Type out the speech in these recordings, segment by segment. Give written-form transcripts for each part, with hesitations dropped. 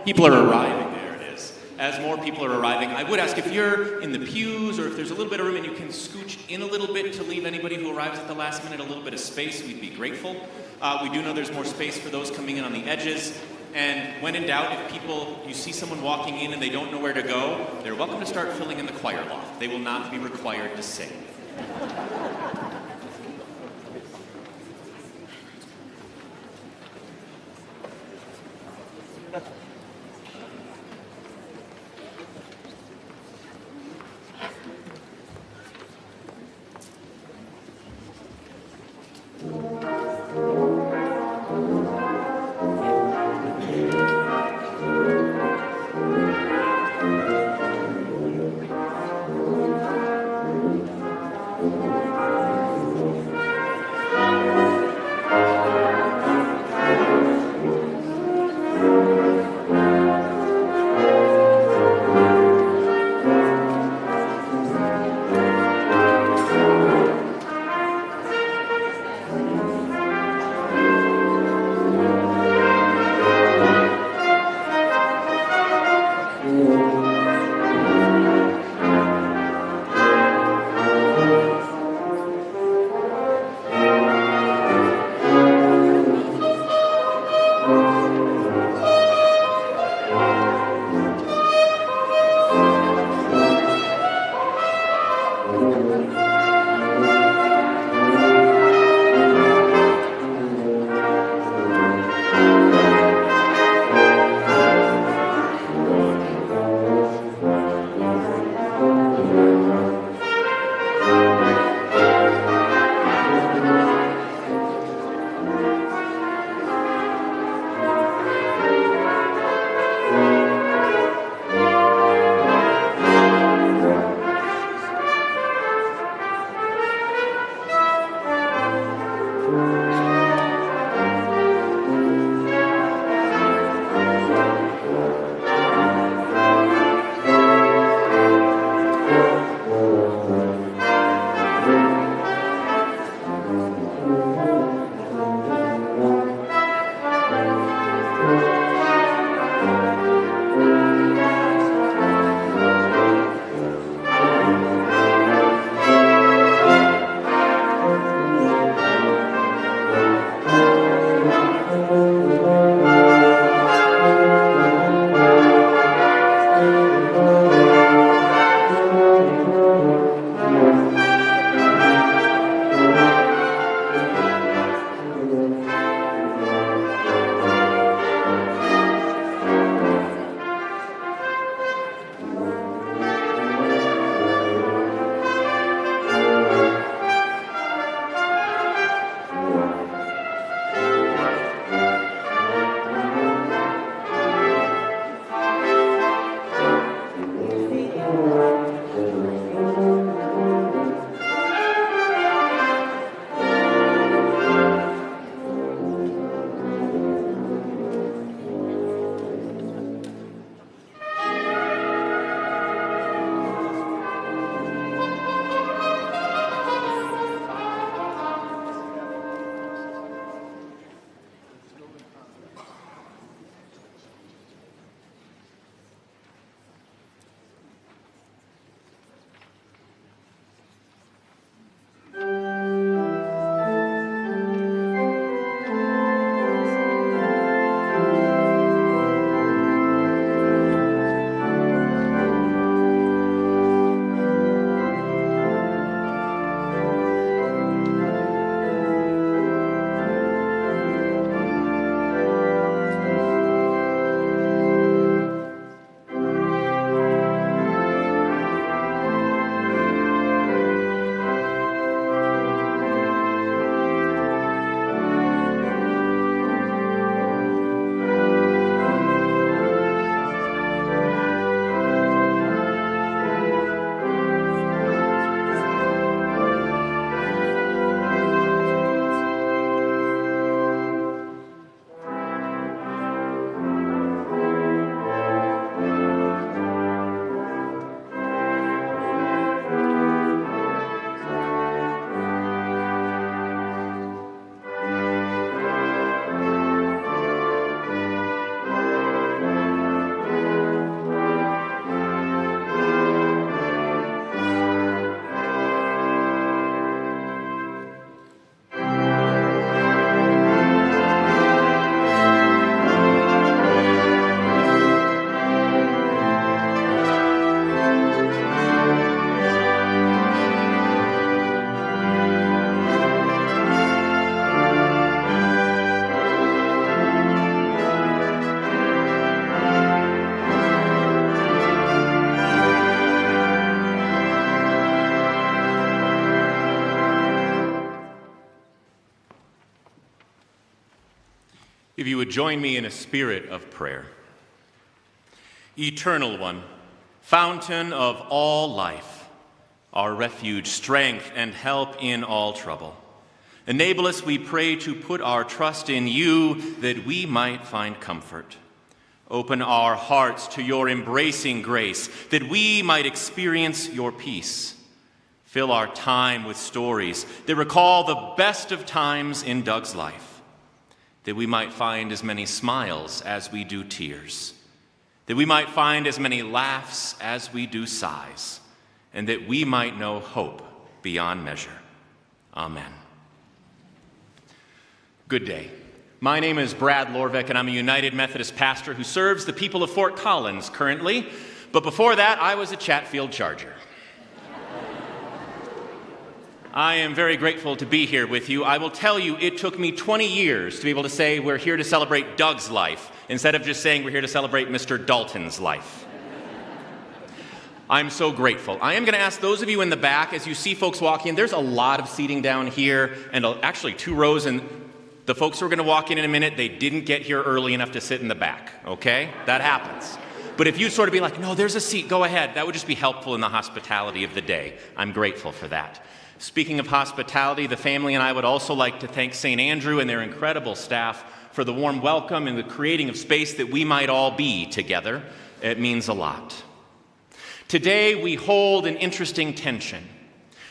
People are arriving. There it is. As more people are arriving, I would ask if you're in the pews or if there's a little bit of room and you can scooch in a little bit to leave anybody who arrives at the last minute a little bit of space, we'd be grateful. We do know there's more space for those coming in on the edges. And when in doubt, if you see someone walking in and they don't know where to go, they're welcome to start filling in the choir loft. They will not be required to sing. If you would join me in a spirit of prayer. Eternal One, fountain of all life, our refuge, strength, and help in all trouble, enable us, we pray, to put our trust in you that we might find comfort. Open our hearts to your embracing grace, that we might experience your peace. Fill our time with stories that recall the best of times in Doug's life, that we might find as many smiles as we do tears, that we might find as many laughs as we do sighs, and that we might know hope beyond measure. Amen. Good day. My name is Brad Lorbeck, and I'm a United Methodist pastor who serves the people of Fort Collins currently, but before that, I was a Chatfield Charger. I am very grateful to be here with you. I will tell you, it took me 20 years to be able to say we're here to celebrate Doug's life, instead of just saying we're here to celebrate Mr. Dalton's life. I'm so grateful. I am going to ask those of you in the back, as you see folks walking in, there's a lot of seating down here, and actually 2 rows, and the folks who are going to walk in a minute, they didn't get here early enough to sit in the back, okay? That happens. But if you'd sort of be like, no, there's a seat, go ahead, that would just be helpful in the hospitality of the day. I'm grateful for that. Speaking of hospitality, the family and I would also like to thank St. Andrew and their incredible staff for the warm welcome and the creating of space that we might all be together. It means a lot. Today, we hold an interesting tension.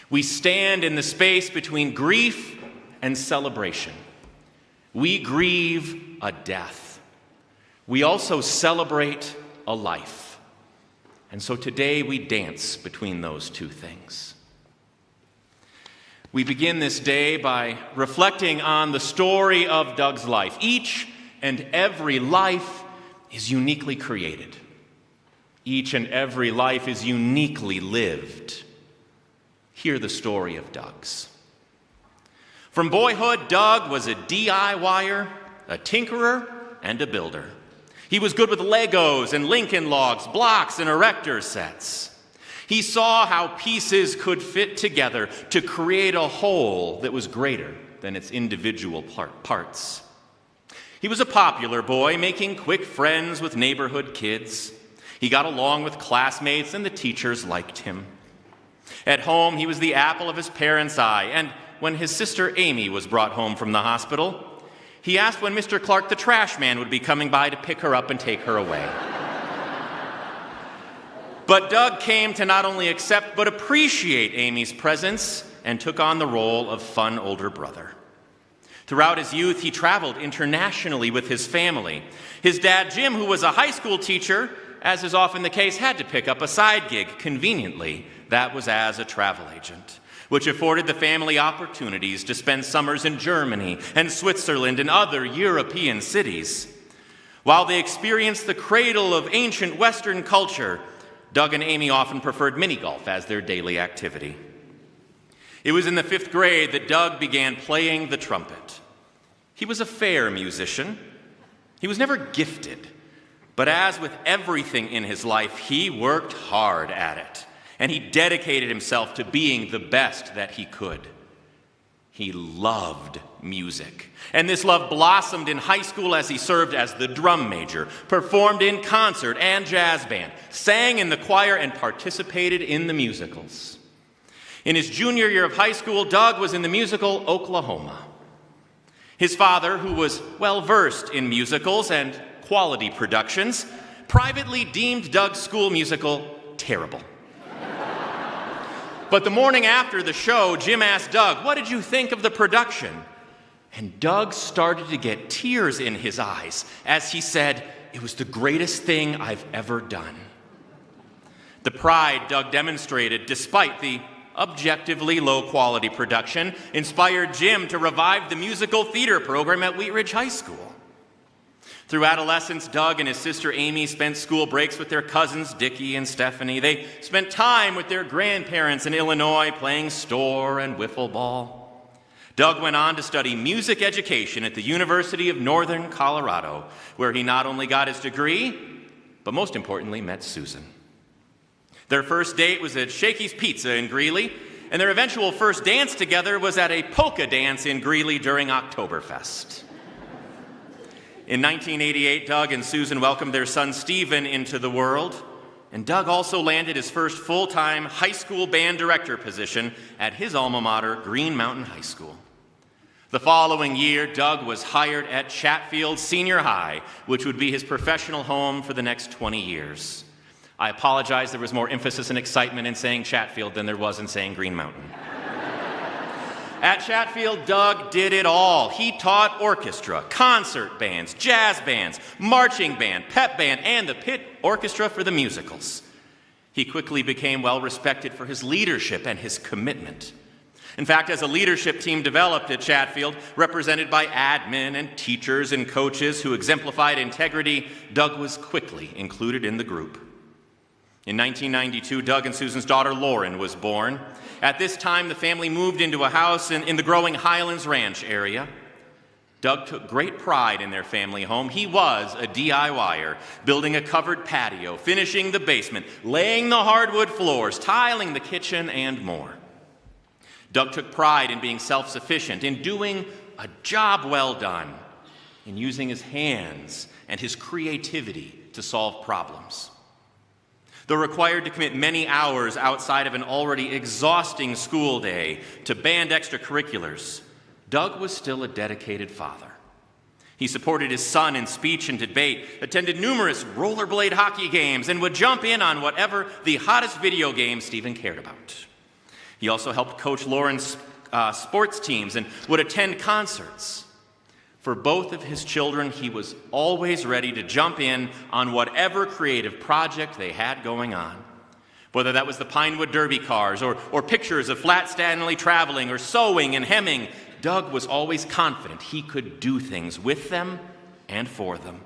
We stand in the space between grief and celebration. We grieve a death. We also celebrate a life. And so today, we dance between those two things. We begin this day by reflecting on the story of Doug's life. Each and every life is uniquely created. Each and every life is uniquely lived. Hear the story of Doug's. From boyhood, Doug was a DIYer, a tinkerer, and a builder. He was good with Legos and Lincoln Logs, blocks, and erector sets. He saw how pieces could fit together to create a whole that was greater than its individual parts. He was a popular boy, making quick friends with neighborhood kids. He got along with classmates, and the teachers liked him. At home, he was the apple of his parents' eye, and when his sister Amy was brought home from the hospital, he asked when Mr. Clark the trash man would be coming by to pick her up and take her away. But Doug came to not only accept but appreciate Amy's presence and took on the role of fun older brother. Throughout his youth, he traveled internationally with his family. His dad, Jim, who was a high school teacher, as is often the case, had to pick up a side gig conveniently. That was as a travel agent, which afforded the family opportunities to spend summers in Germany and Switzerland and other European cities. While they experienced the cradle of ancient Western culture, Doug and Amy often preferred mini-golf as their daily activity. It was in the 5th grade that Doug began playing the trumpet. He was a fair musician. He was never gifted, but as with everything in his life, he worked hard at it, and he dedicated himself to being the best that he could. He loved music, and this love blossomed in high school as he served as the drum major, performed in concert and jazz band, sang in the choir, and participated in the musicals. In his junior year of high school, Doug was in the musical Oklahoma. His father, who was well-versed in musicals and quality productions, privately deemed Doug's school musical terrible. But the morning after the show, Jim asked Doug, "What did you think of the production?" And Doug started to get tears in his eyes as he said, "It was the greatest thing I've ever done." The pride Doug demonstrated, despite the objectively low-quality production, inspired Jim to revive the musical theater program at Wheat Ridge High School. Through adolescence, Doug and his sister Amy spent school breaks with their cousins Dickie and Stephanie. They spent time with their grandparents in Illinois playing store and wiffle ball. Doug went on to study music education at the University of Northern Colorado, where he not only got his degree, but most importantly met Susan. Their first date was at Shakey's Pizza in Greeley, and their eventual first dance together was at a polka dance in Greeley during Oktoberfest. In 1988, Doug and Susan welcomed their son Stephen into the world, and Doug also landed his first full-time high school band director position at his alma mater, Green Mountain High School. The following year, Doug was hired at Chatfield Senior High, which would be his professional home for the next 20 years. I apologize, there was more emphasis and excitement in saying Chatfield than there was in saying Green Mountain. At Chatfield, Doug did it all. He taught orchestra, concert bands, jazz bands, marching band, pep band, and the pit orchestra for the musicals. He quickly became well respected for his leadership and his commitment. In fact, as a leadership team developed at Chatfield, represented by admin and teachers and coaches who exemplified integrity, Doug was quickly included in the group. In 1992, Doug and Susan's daughter Lauren was born. At this time, the family moved into a house in the growing Highlands Ranch area. Doug took great pride in their family home. He was a DIYer, building a covered patio, finishing the basement, laying the hardwood floors, tiling the kitchen, and more. Doug took pride in being self-sufficient, in doing a job well done, in using his hands and his creativity to solve problems. Though required to commit many hours outside of an already exhausting school day to band extracurriculars, Doug was still a dedicated father. He supported his son in speech and debate, attended numerous rollerblade hockey games, and would jump in on whatever the hottest video game Stephen cared about. He also helped coach Lauren's sports teams and would attend concerts. For both of his children, he was always ready to jump in on whatever creative project they had going on. Whether that was the Pinewood Derby cars or pictures of Flat Stanley traveling or sewing and hemming, Doug was always confident he could do things with them and for them.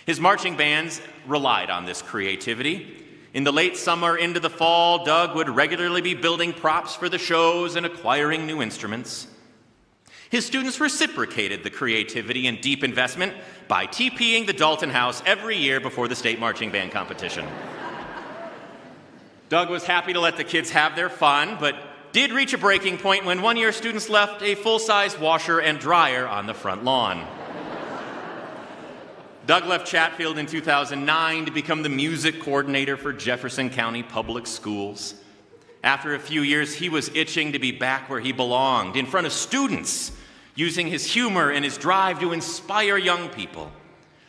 His marching bands relied on this creativity. In the late summer into the fall, Doug would regularly be building props for the shows and acquiring new instruments. His students reciprocated the creativity and deep investment by TPing the Dalton house every year before the state marching band competition. Doug was happy to let the kids have their fun, but did reach a breaking point when one year students left a full-size washer and dryer on the front lawn. Doug left Chatfield in 2009 to become the music coordinator for Jefferson County Public Schools. After a few years, he was itching to be back where he belonged, in front of students, using his humor and his drive to inspire young people.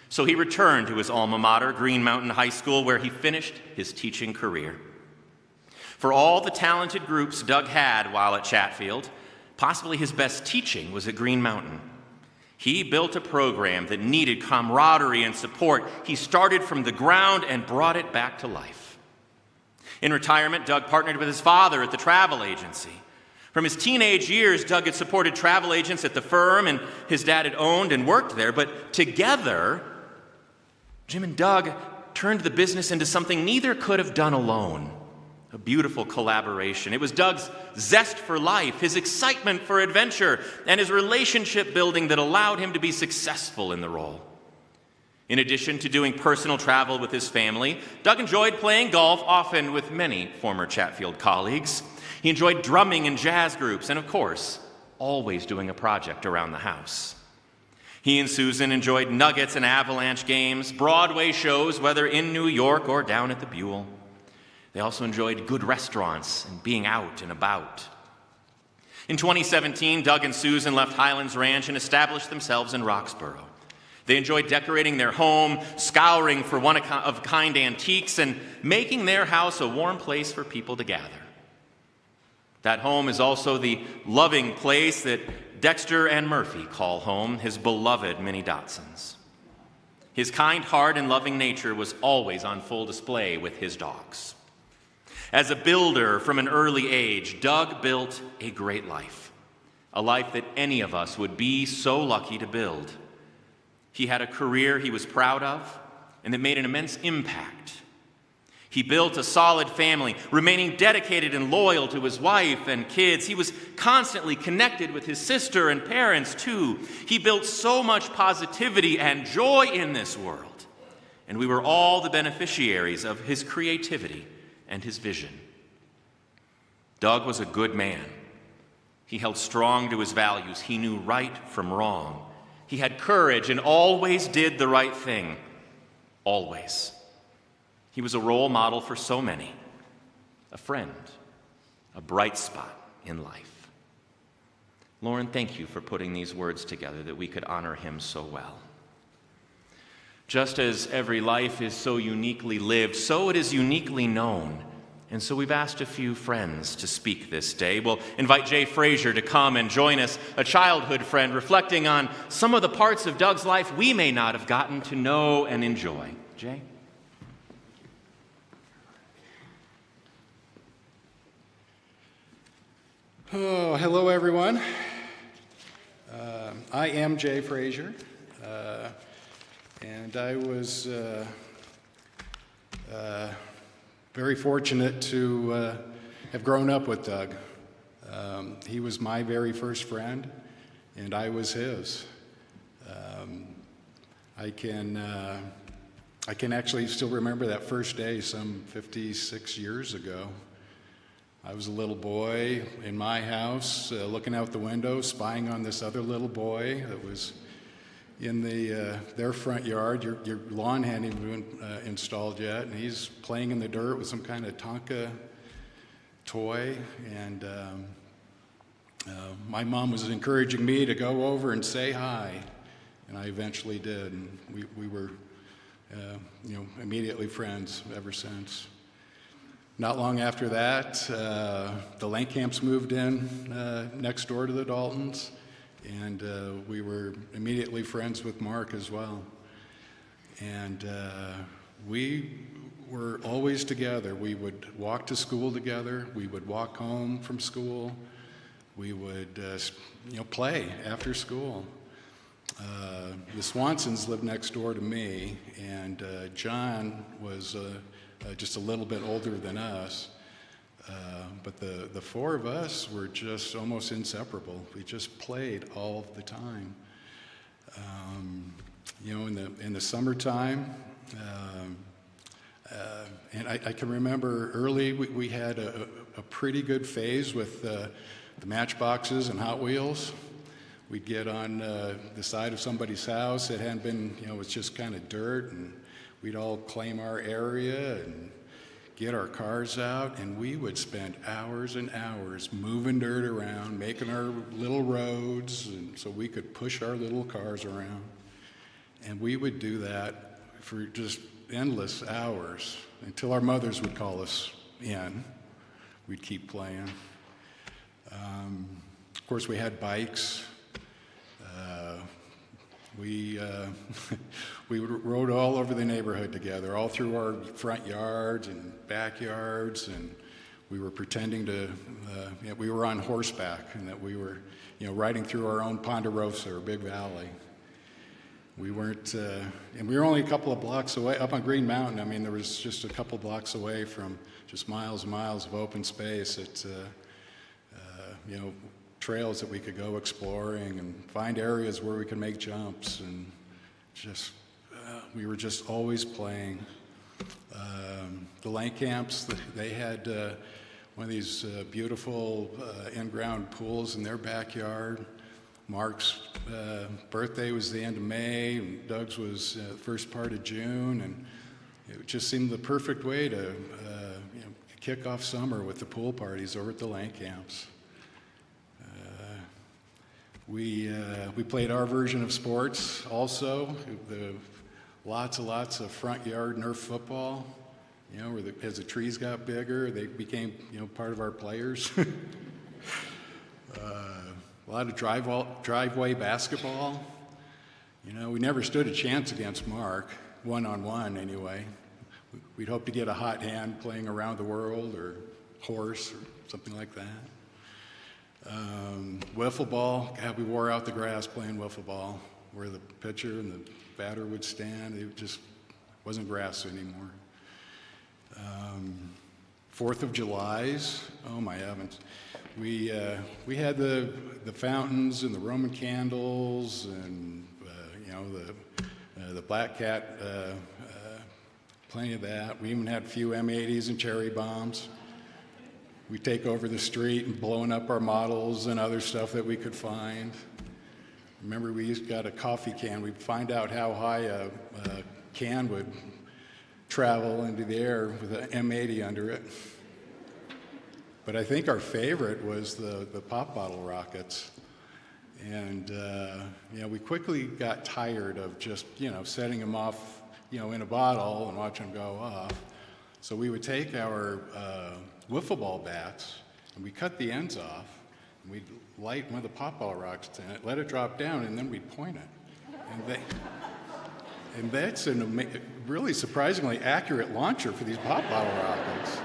So he returned to his alma mater, Green Mountain High School, where he finished his teaching career. For all the talented groups Doug had while at Chatfield, possibly his best teaching was at Green Mountain. He built a program that needed camaraderie and support. He started from the ground and brought it back to life. In retirement, Doug partnered with his father at the travel agency. From his teenage years, Doug had supported travel agents at the firm, and his dad had owned and worked there. But together, Jim and Doug turned the business into something neither could have done alone. A beautiful collaboration. It was Doug's zest for life, his excitement for adventure, and his relationship building that allowed him to be successful in the role. In addition to doing personal travel with his family, Doug enjoyed playing golf, often with many former Chatfield colleagues. He enjoyed drumming in jazz groups, and of course, always doing a project around the house. He and Susan enjoyed Nuggets and Avalanche games, Broadway shows, whether in New York or down at the Buell. They also enjoyed good restaurants and being out and about. In 2017, Doug and Susan left Highlands Ranch and established themselves in Roxborough. They enjoyed decorating their home, scouring for one-of-a-kind antiques, and making their house a warm place for people to gather. That home is also the loving place that Dexter and Murphy call home, his beloved mini Dachshunds. His kind heart and loving nature was always on full display with his dogs. As a builder from an early age, Doug built a great life, a life that any of us would be so lucky to build. He had a career he was proud of and that made an immense impact. He built a solid family, remaining dedicated and loyal to his wife and kids. He was constantly connected with his sister and parents, too. He built so much positivity and joy in this world, and we were all the beneficiaries of his creativity and his vision. Doug was a good man. He held strong to his values. He knew right from wrong. He had courage and always did the right thing. Always. He was a role model for so many, a friend, a bright spot in life. Lauren, thank you for putting these words together that we could honor him so well. Just as every life is so uniquely lived, so it is uniquely known. And so we've asked a few friends to speak this day. We'll invite Jay Frazier to come and join us, a childhood friend, reflecting on some of the parts of Doug's life we may not have gotten to know and enjoy. Jay? Oh, hello, everyone. I am Jay Frazier, and I was very fortunate to have grown up with Doug. He was my very first friend, and I was his. I can actually still remember that first day some 56 years ago. I was a little boy in my house, looking out the window, spying on this other little boy that was in their front yard. Your lawn hadn't even been installed yet, and he's playing in the dirt with some kind of Tonka toy. And my mom was encouraging me to go over and say hi, and I eventually did. And we were, immediately friends ever since. Not long after that, the Langkamps moved in next door to the Daltons, and we were immediately friends with Mark as well. And we were always together. We would walk to school together. We would walk home from school. We would, play after school. The Swansons lived next door to me, and John was just a little bit older than us, but the four of us were just almost inseparable. We just played all the time. In the summertime, and I can remember early we had a pretty good phase with the Matchboxes and Hot Wheels. We'd get on the side of somebody's house that hadn't been, it was just kind of dirt, and we'd all claim our area and get our cars out, and we would spend hours and hours moving dirt around, making our little roads, and so we could push our little cars around. And we would do that for just endless hours until our mothers would call us in. We'd keep playing. Of course, we had bikes. We rode all over the neighborhood together, all through our front yards and backyards, and we were pretending to, we were on horseback, and that we were, riding through our own Ponderosa or Big Valley. We weren't, and we were only a couple of blocks away, up on Green Mountain. I mean, there was just a couple blocks away from just miles and miles of open space at, trails that we could go exploring and find areas where we could make jumps, and just we were just always playing. The Langkamps, they had one of these beautiful in-ground pools in their backyard. Mark's birthday was the end of May, and Doug's was the first part of June, and it just seemed the perfect way to kick off summer with the pool parties over at the Langkamps. We played our version of sports also. Lots of front yard Nerf football. As the trees got bigger, they became part of our players. A lot of driveway basketball. We never stood a chance against Mark, one-on-one anyway. We'd hope to get a hot hand playing around the world or horse or something like that. Wiffle ball, we wore out the grass playing wiffle ball, where the pitcher and the batter would stand. It just wasn't grass anymore. 4th of July's, oh my heavens. We had the fountains and the Roman candles and the Black Cat, plenty of that. We even had a few M80s and cherry bombs. We'd take over the street and blowing up our models and other stuff that we could find. Remember, we got a coffee can. We'd find out how high a can would travel into the air with an M80 under it. But I think our favorite was the pop bottle rockets. And, we quickly got tired of just, setting them off, in a bottle and watch them go off. So we would take our wiffle ball bats and we cut the ends off and we'd light one of the pop ball rockets in it, let it drop down, and then we'd point it. And that's a really surprisingly accurate launcher for these pop bottle rockets.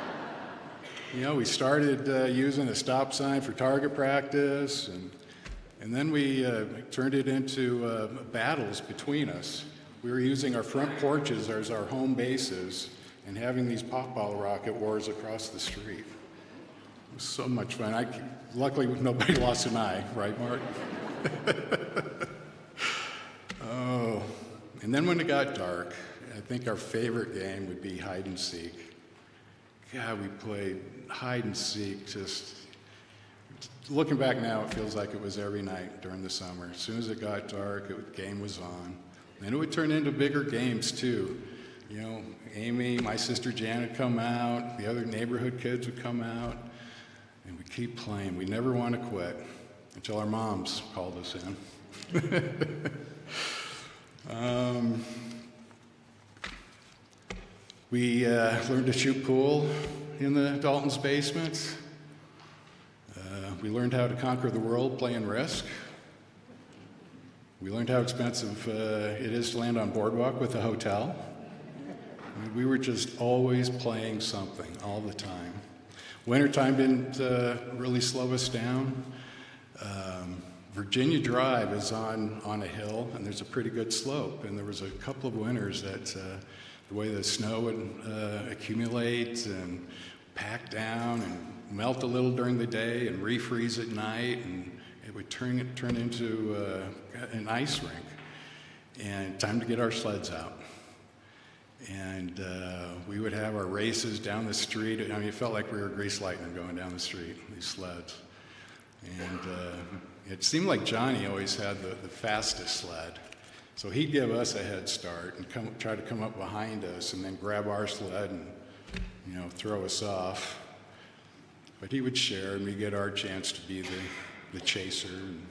We started using a stop sign for target practice, and then we turned it into battles between us. We were using our front porches as our home bases and having these pop bottle rocket wars across the street. It was so much fun. Luckily, nobody lost an eye, right, Mark? Oh, and then when it got dark, I think our favorite game would be hide and seek. God, we played hide and seek just... Looking back now, it feels like it was every night during the summer. As soon as it got dark, the game was on. And it would turn into bigger games, too. Amy, my sister Janet would come out, the other neighborhood kids would come out, and we'd keep playing. We never want to quit until our moms called us in. We learned to shoot pool in the Dalton's basement. We learned how to conquer the world playing Risk. We learned how expensive it is to land on boardwalk with a hotel. We were just always playing something all the time. Wintertime didn't really slow us down. Virginia Drive is on a hill, and there's a pretty good slope. And there was a couple of winters that the way the snow would accumulate and pack down and melt a little during the day and refreeze at night, and it would turn into an ice rink. And time to get our sleds out. And we would have our races down the street. I mean, it felt like we were grease lightning going down the street, these sleds. And it seemed like Johnny always had the fastest sled. So he'd give us a head start and try to come up behind us and then grab our sled and, throw us off. But he would share, and we'd get our chance to be the chaser. And,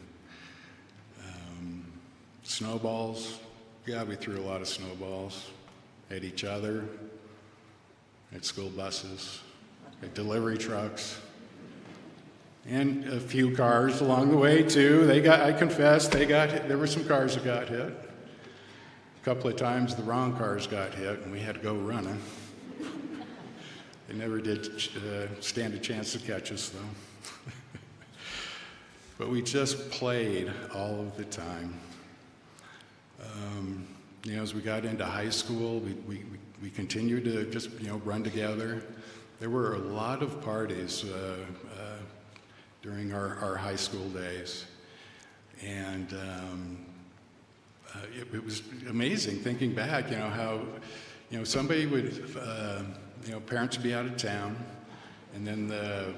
snowballs. Yeah, we threw a lot of snowballs at each other, at school buses, at delivery trucks, and a few cars along the way too. I confess, there were some cars that got hit. A couple of times the wrong cars got hit and we had to go running. They never did stand a chance to catch us though. But we just played all of the time. As we got into high school, we continued to just, run together. There were a lot of parties during our high school days. And it was amazing thinking back, how, somebody would, parents would be out of town, and then the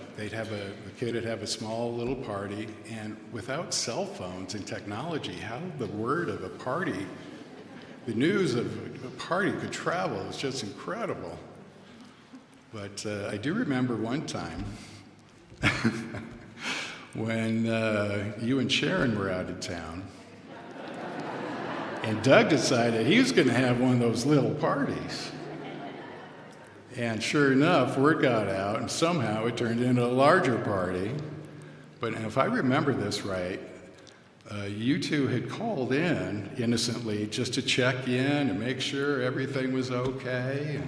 kid would have a small little party, and without cell phones and technology, how the word of a party, the news of a party could travel is just incredible. But I do remember one time when you and Sharon were out of town, and Doug decided he was going to have one of those little parties. And sure enough, word got out, and somehow it turned into a larger party. But if I remember this right, you two had called in innocently just to check in and make sure everything was okay.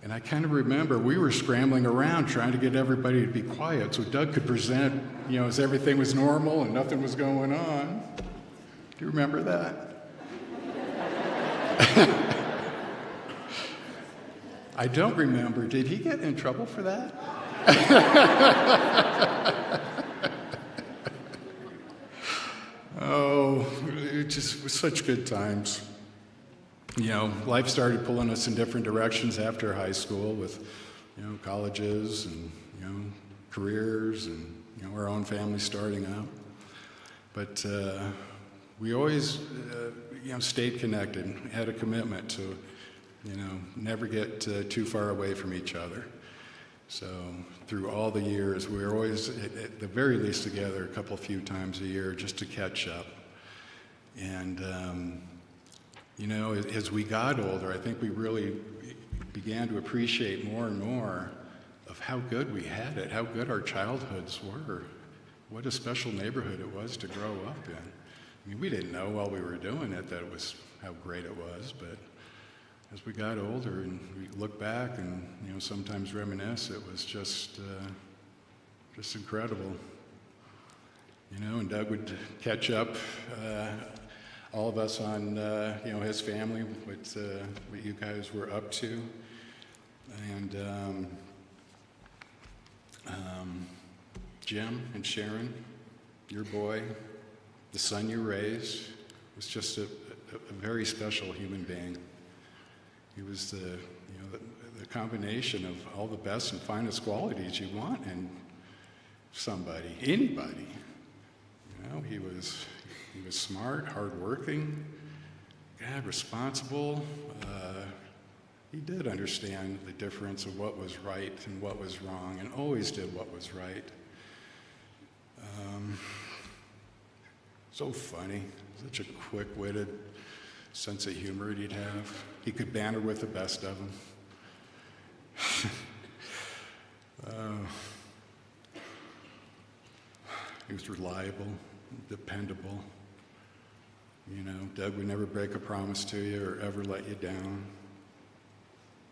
And I kind of remember we were scrambling around trying to get everybody to be quiet so Doug could present, as everything was normal and nothing was going on. Do you remember that? I don't remember. Did he get in trouble for that? Oh, it just was such good times. Life started pulling us in different directions after high school with, colleges and, careers and, our own family starting out. But we always, stayed connected, had a commitment to, never get too far away from each other. So through all the years, we were always, at the very least, together a few times a year just to catch up. And, as we got older, I think we really began to appreciate more and more of how good we had it, how good our childhoods were, what a special neighborhood it was to grow up in. I mean, we didn't know while we were doing it that it was how great it was, but as we got older and we look back and sometimes reminisce, it was just incredible. And Doug would catch up all of us on his family, what you guys were up to, and Jim and Sharon, your boy, the son you raised, was just a very special human being. He was the combination of all the best and finest qualities you want in somebody, anybody. He was smart, hardworking, responsible. He did understand the difference of what was right and what was wrong, and always did what was right. So funny, such a quick-witted sense of humor he'd have. He could banter with the best of them. He was reliable, dependable. Doug would never break a promise to you or ever let you down.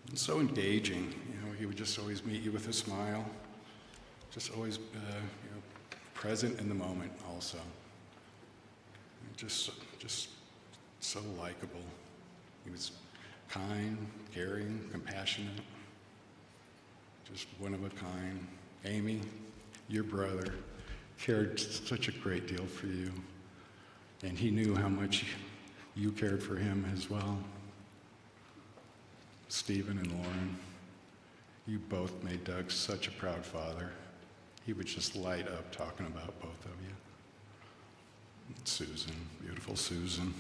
And so engaging, he would just always meet you with a smile, just always present in the moment also. Just so likable. He was kind, caring, compassionate, just one of a kind. Amy, your brother, cared such a great deal for you, and he knew how much you cared for him as well. Stephen and Lauren, you both made Doug such a proud father. He would just light up talking about both of you. And Susan, beautiful Susan,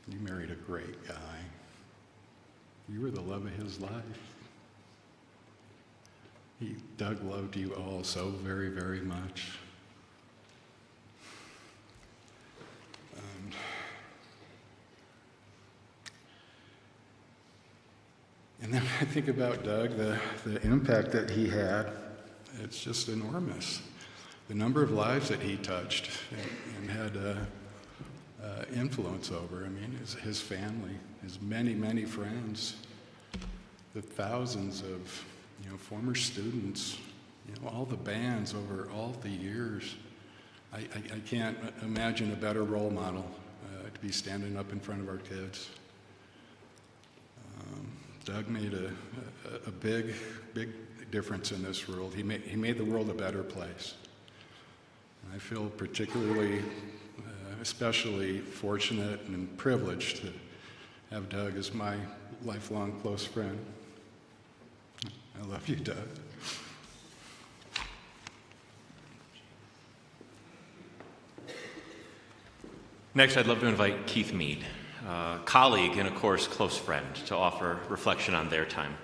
you married a great guy. You were the love of his life. Doug loved you all so very, very much. And then I think about Doug, the impact that he had, it's just enormous. The number of lives that he touched and had influence over. I mean, his family, his many, many friends, the thousands of former students, all the bands over all the years. I can't imagine a better role model to be standing up in front of our kids. Doug made a big, big difference in this world. He made the world a better place. I feel particularly, especially fortunate and privileged to have Doug as my lifelong close friend. I love you, Doug. Next, I'd love to invite Keith Mead, colleague and, of course, close friend, to offer reflection on their time.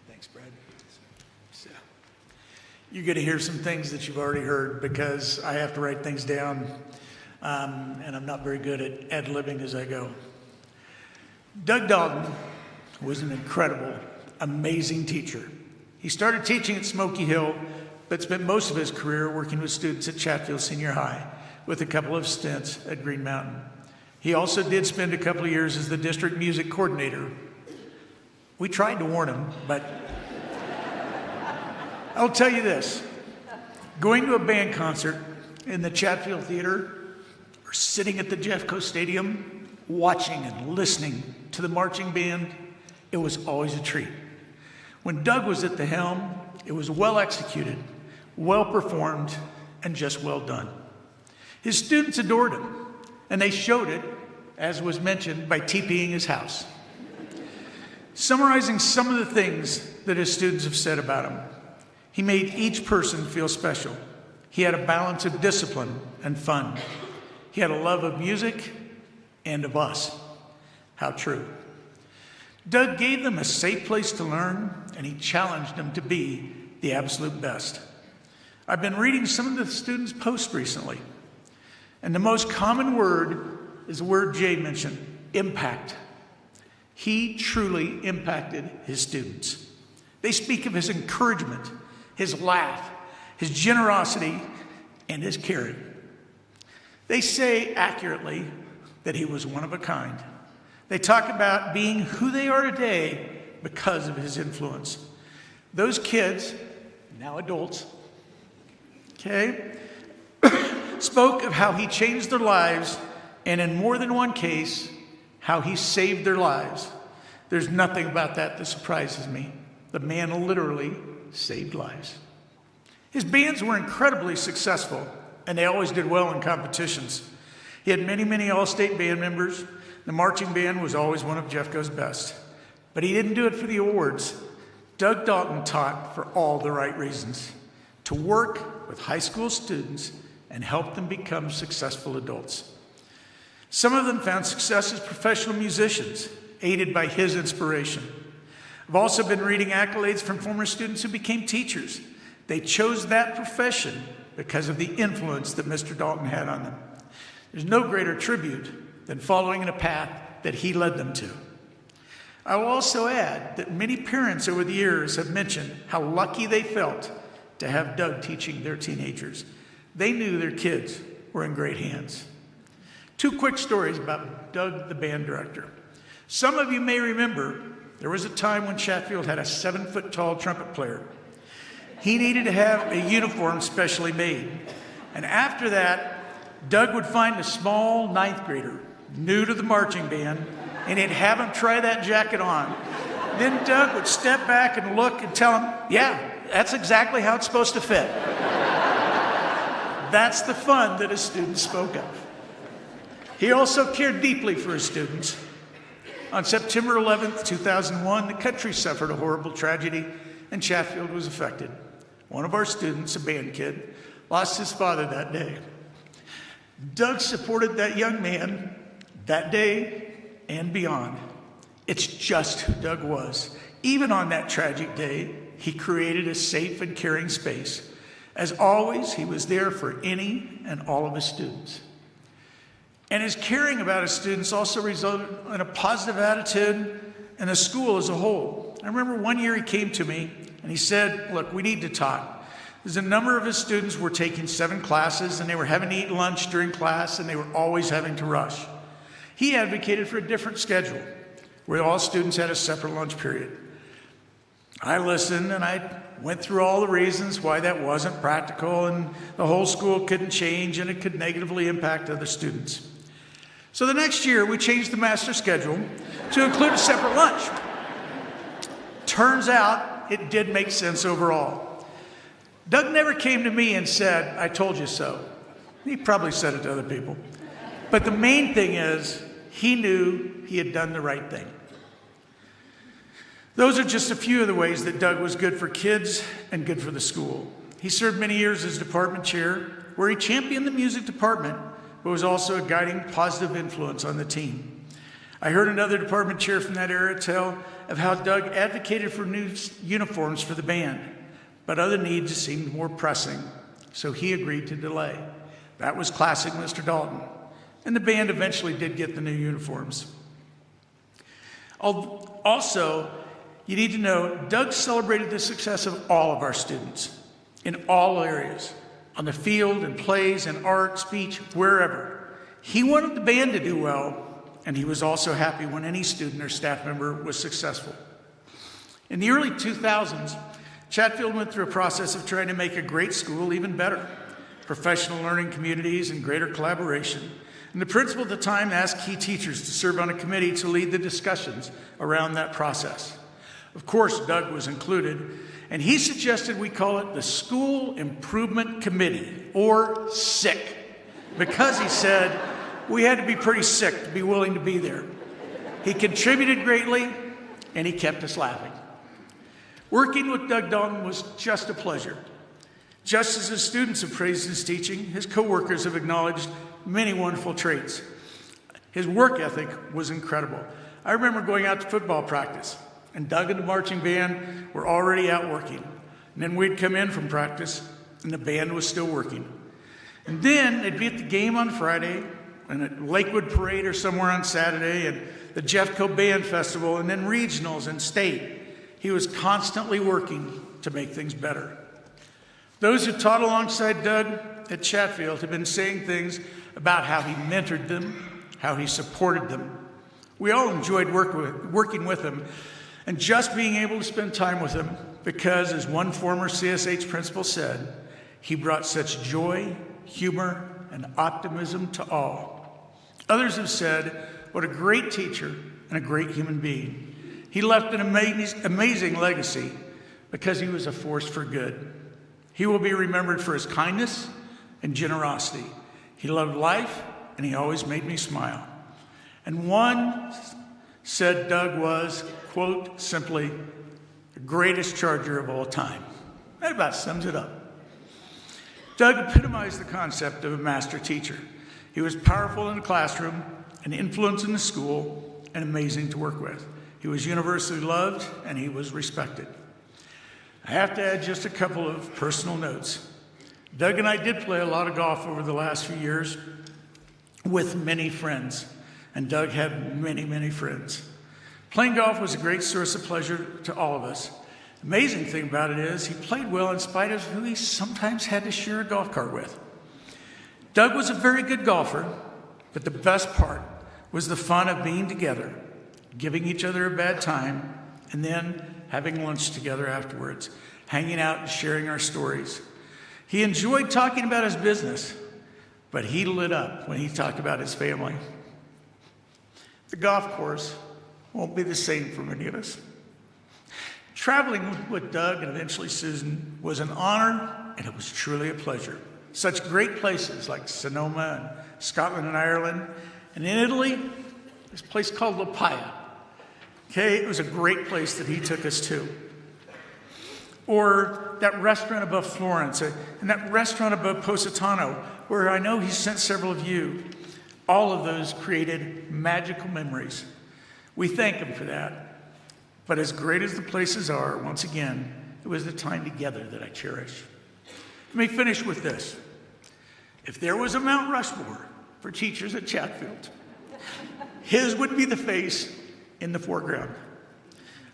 Thanks, Brad. So, you get to hear some things that you've already heard because I have to write things down, and I'm not very good at ad-libbing as I go. Doug Dalton was an incredible, amazing teacher. He started teaching at Smoky Hill, but spent most of his career working with students at Chatfield Senior High, with a couple of stints at Green Mountain. He also did spend a couple of years as the district music coordinator. We tried to warn him, but I'll tell you this. Going to a band concert in the Chatfield Theater or sitting at the Jeffco Stadium, watching and listening to the marching band, it was always a treat. When Doug was at the helm, it was well executed, well performed, and just well done. His students adored him, and they showed it, as was mentioned, by TPing his house. Summarizing some of the things that his students have said about him, he made each person feel special. He had a balance of discipline and fun. He had a love of music and of us. How true. Doug gave them a safe place to learn, and he challenged them to be the absolute best. I've been reading some of the students' posts recently, and the most common word is the word Jay mentioned, impact. He truly impacted his students. They speak of his encouragement, his laugh, his generosity, and his caring. They say accurately that he was one of a kind. They talk about being who they are today because of his influence. Those kids, now adults, okay, spoke of how he changed their lives, and in more than one case, how he saved their lives. There's nothing about that surprises me. The man literally saved lives. His bands were incredibly successful, and they always did well in competitions. He had many, many all-state band members. The marching band was always one of Jeffco's best. But he didn't do it for the awards. Doug Dalton taught for all the right reasons, to work with high school students and help them become successful adults. Some of them found success as professional musicians, aided by his inspiration. I've also been reading accolades from former students who became teachers. They chose that profession because of the influence that Mr. Dalton had on them. There's no greater tribute than following in a path that he led them to. I will also add that many parents over the years have mentioned how lucky they felt to have Doug teaching their teenagers. They knew their kids were in great hands. Two quick stories about Doug, the band director. Some of you may remember there was a time when Chatfield had a 7-foot-tall trumpet player. He needed to have a uniform specially made. And after that, Doug would find a small 9th grader, new to the marching band, and he'd have him try that jacket on. Then Doug would step back and look and tell him, yeah, that's exactly how it's supposed to fit. That's the fun that his students spoke of. He also cared deeply for his students. On September 11th, 2001, the country suffered a horrible tragedy, and Chatfield was affected. One of our students, a band kid, lost his father that day. Doug supported that young man that day and beyond. It's just who Doug was. Even on that tragic day, he created a safe and caring space. As always, he was there for any and all of his students. And his caring about his students also resulted in a positive attitude in the school as a whole. I remember one year he came to me and he said, look, we need to talk. There's a number of his students were taking 7 classes and they were having to eat lunch during class and they were always having to rush. He advocated for a different schedule where all students had a separate lunch period. I listened and I went through all the reasons why that wasn't practical and the whole school couldn't change and it could negatively impact other students. So the next year we changed the master schedule to include a separate lunch. Turns out it did make sense overall. Doug never came to me and said, I told you so. He probably said it to other people. But the main thing is, he knew he had done the right thing. Those are just a few of the ways that Doug was good for kids and good for the school. He served many years as department chair, where he championed the music department, but was also a guiding positive influence on the team. I heard another department chair from that era tell of how Doug advocated for new uniforms for the band, but other needs seemed more pressing, so he agreed to delay. That was classic Mr. Dalton, and the band eventually did get the new uniforms. Also, you need to know, Doug celebrated the success of all of our students in all areas, on the field, in plays, in art, speech, wherever. He wanted the band to do well, and he was also happy when any student or staff member was successful. In the early 2000s, Chatfield went through a process of trying to make a great school even better, professional learning communities and greater collaboration. And the principal at the time asked key teachers to serve on a committee to lead the discussions around that process. Of course, Doug was included, and he suggested we call it the School Improvement Committee, or SICK, because he said we had to be pretty sick to be willing to be there. He contributed greatly, and he kept us laughing. Working with Doug Dalton was just a pleasure. Just as his students have praised his teaching, his coworkers have acknowledged many wonderful traits. His work ethic was incredible. I remember going out to football practice, and Doug and the marching band were already out working. And then we'd come in from practice, and the band was still working. And then they'd be at the game on Friday, and at Lakewood Parade or somewhere on Saturday, and the Jeffco Band Festival, and then regionals and state. He was constantly working to make things better. Those who taught alongside Doug at Chatfield have been saying things about how he mentored them, how he supported them. We all enjoyed working with him and just being able to spend time with him because, as one former CSH principal said, he brought such joy, humor, and optimism to all. Others have said, what a great teacher and a great human being. He left an amazing legacy because he was a force for good. He will be remembered for his kindness and generosity. He loved life, and he always made me smile. And one said Doug was, quote, simply, the greatest Charger of all time. That about sums it up. Doug epitomized the concept of a master teacher. He was powerful in the classroom, an influence in the school, and amazing to work with. He was universally loved, and he was respected. I have to add just a couple of personal notes. Doug and I did play a lot of golf over the last few years with many friends, and Doug had many, many friends. Playing golf was a great source of pleasure to all of us. Amazing thing about it is he played well in spite of who he sometimes had to share a golf cart with. Doug was a very good golfer, but the best part was the fun of being together, giving each other a bad time, and then having lunch together afterwards, hanging out and sharing our stories. He enjoyed talking about his business, but he lit up when he talked about his family. The golf course won't be the same for many of us. Traveling with Doug and eventually Susan was an honor, and it was truly a pleasure. Such great places like Sonoma and Scotland and Ireland, and in Italy, this place called La Paia. Okay, it was a great place that he took us to. Or that restaurant above Florence, and that restaurant above Positano, where I know he sent several of you. All of those created magical memories. We thank him for that. But as great as the places are, once again, it was the time together that I cherish. Let me finish with this. If there was a Mount Rushmore for teachers at Chatfield, his would be the face in the foreground.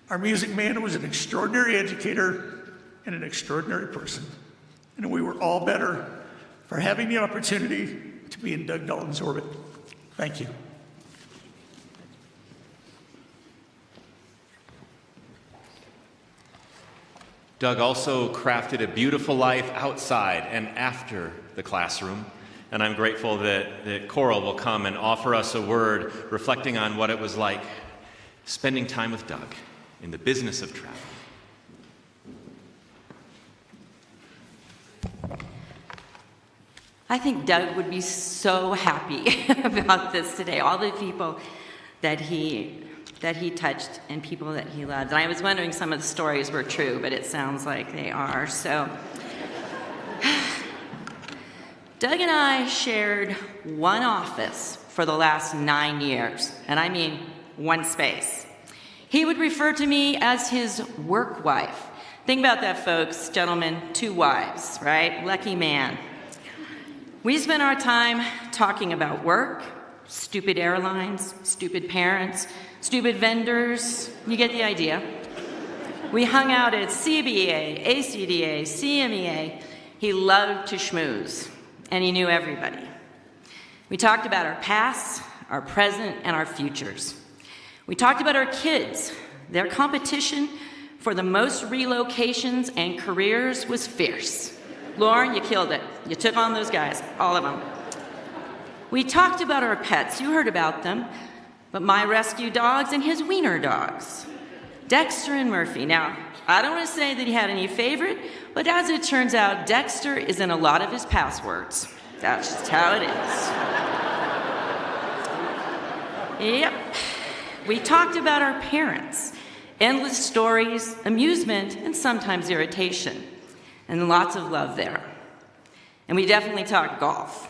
Our music man was an extraordinary educator and an extraordinary person. And we were all better for having the opportunity to be in Doug Dalton's orbit. Thank you. Doug also crafted a beautiful life outside and after the classroom. And I'm grateful that Coral will come and offer us a word reflecting on what it was like spending time with Doug in the business of travel. I think Doug would be so happy about this today, all the people that he touched and people that he loved. And I was wondering some of the stories were true, but it sounds like they are. So Doug and I shared one office for the last 9 years, and I mean one space. He would refer to me as his work wife. Think about that, folks, gentlemen, 2 wives, right? Lucky man. We spent our time talking about work, stupid airlines, stupid parents, stupid vendors. You get the idea. We hung out at CBA, ACDA, CMEA. He loved to schmooze, and he knew everybody. We talked about our past, our present, and our futures. We talked about our kids. Their competition for the most relocations and careers was fierce. Lauren, you killed it. You took on those guys, all of them. We talked about our pets. You heard about them. But my rescue dogs and his wiener dogs, Dexter and Murphy. Now, I don't want to say that he had any favorite, but as it turns out, Dexter is in a lot of his passwords. That's just how it is. Yep. We talked about our parents, endless stories, amusement, and sometimes irritation. and lots of love there. And we definitely talked golf.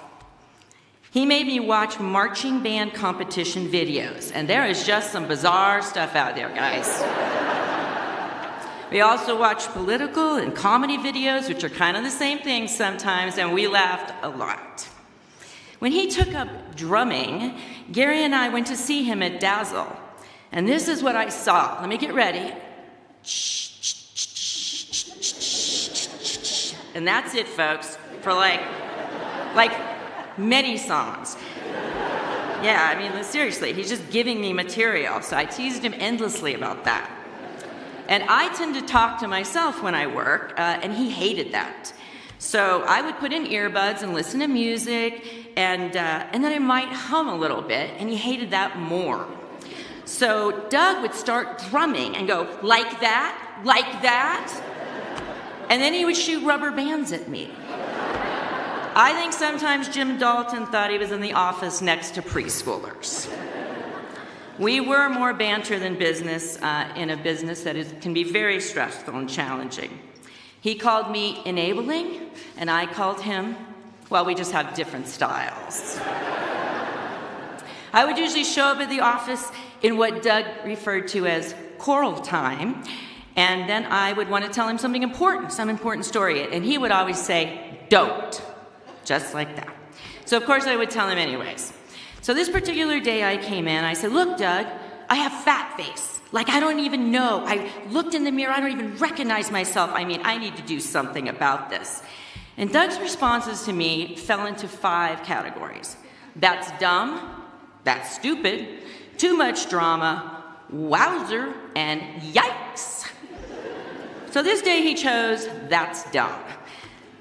He made me watch marching band competition videos, and there is just some bizarre stuff out there, guys. We also watched political and comedy videos, which are kind of the same thing sometimes, and we laughed a lot. When he took up drumming, Gary and I went to see him at Dazzle, and this is what I saw. Let me get ready. And that's it, folks, for like many songs. Yeah, I mean, seriously, he's just giving me material, so I teased him endlessly about that. And I tend to talk to myself when I work, and he hated that. So I would put in earbuds and listen to music, and then I might hum a little bit, and he hated that more. So Doug would start drumming and go, like that, like that. And then he would shoot rubber bands at me. I think sometimes Jim Dalton thought he was in the office next to preschoolers. We were more banter than business in a business that can be very stressful and challenging. He called me enabling, and I called him, well, we just have different styles. I would usually show up at the office in what Doug referred to as choral time, and then I would want to tell him something important, some important story, and he would always say, don't, just like that. So of course I would tell him anyways. So this particular day I came in, I said, look, Doug, I have fat face. Like, I don't even know. I looked in the mirror, I don't even recognize myself. I mean, I need to do something about this. And Doug's responses to me fell into 5 categories. That's dumb, that's stupid, too much drama, wowzer, and yikes. So this day he chose, that's dumb.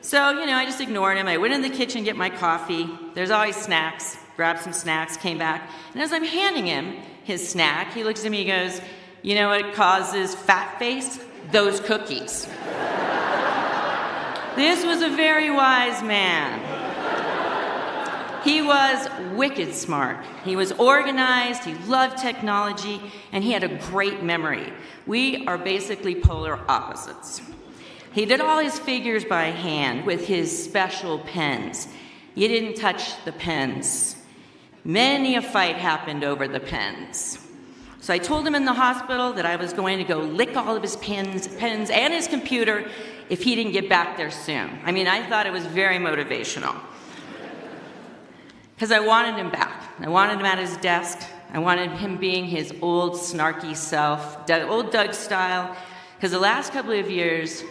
So, I just ignored him. I went in the kitchen to get my coffee. There's always snacks. Grabbed some snacks, came back, and as I'm handing him his snack, he looks at me and goes, you know what causes fat face? Those cookies. This was a very wise man. He was wicked smart. He was organized, he loved technology, and he had a great memory. We are basically polar opposites. He did all his figures by hand with his special pens. You didn't touch the pens. Many a fight happened over the pens. So I told him in the hospital that I was going to go lick all of his pens and his computer if he didn't get back there soon. I mean, I thought it was very motivational. Because I wanted him back. I wanted him at his desk. I wanted him being his old snarky self, old Doug style. Because the last couple of years,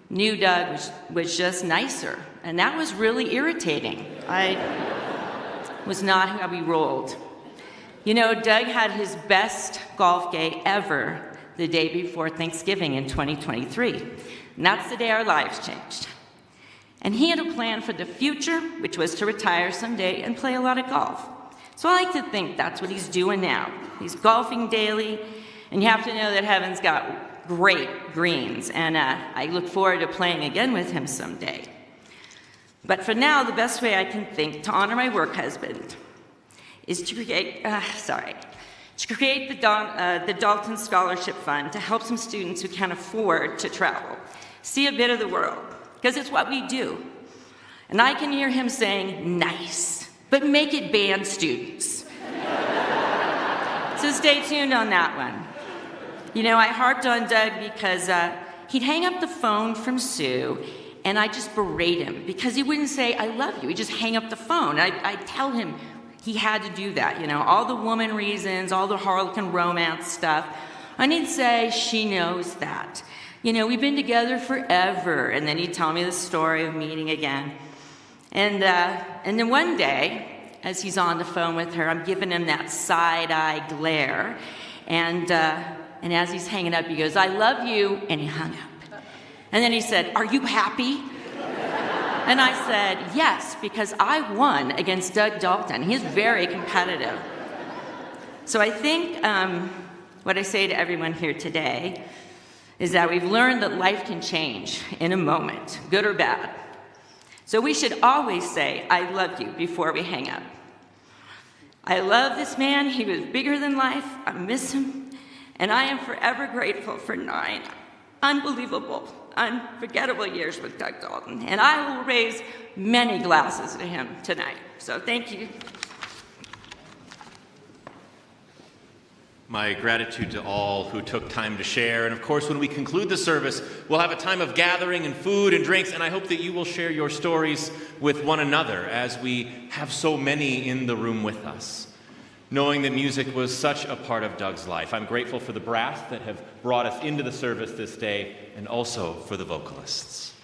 new Doug was just nicer. And that was really irritating. Was not how we rolled. Doug had his best golf day ever the day before Thanksgiving in 2023. And that's the day our lives changed. And he had a plan for the future, which was to retire someday and play a lot of golf. So I like to think that's what he's doing now. He's golfing daily, and you have to know that heaven's got great greens, and I look forward to playing again with him someday. But for now, the best way I can think to honor my work husband is to create the Dalton Scholarship Fund to help some students who can't afford to travel, see a bit of the world, because it's what we do. And I can hear him saying, nice, but make it band students. So stay tuned on that one. I harped on Doug because he'd hang up the phone from Sue, and I just berate him because he wouldn't say, I love you. He'd just hang up the phone. I'd tell him he had to do that, all the woman reasons, all the Harlequin romance stuff. And he'd say, she knows that. We've been together forever. And then he'd tell me the story of meeting again. And then one day, as he's on the phone with her, I'm giving him that side-eye glare. And as he's hanging up, he goes, I love you, and he hung up. And then he said, are you happy? And I said, yes, because I won against Doug Dalton. He's very competitive. So I think what I say to everyone here today is that we've learned that life can change in a moment, good or bad. So we should always say, I love you, before we hang up. I love this man. He was bigger than life. I miss him. And I am forever grateful for 9 unbelievable, unforgettable years with Doug Dalton, and I will raise many glasses to him tonight. So thank you. My gratitude to all who took time to share. And of course, when we conclude the service, we'll have a time of gathering and food and drinks, and I hope that you will share your stories with one another as we have so many in the room with us. Knowing that music was such a part of Doug's life, I'm grateful for the brass that have brought us into the service this day, and also for the vocalists.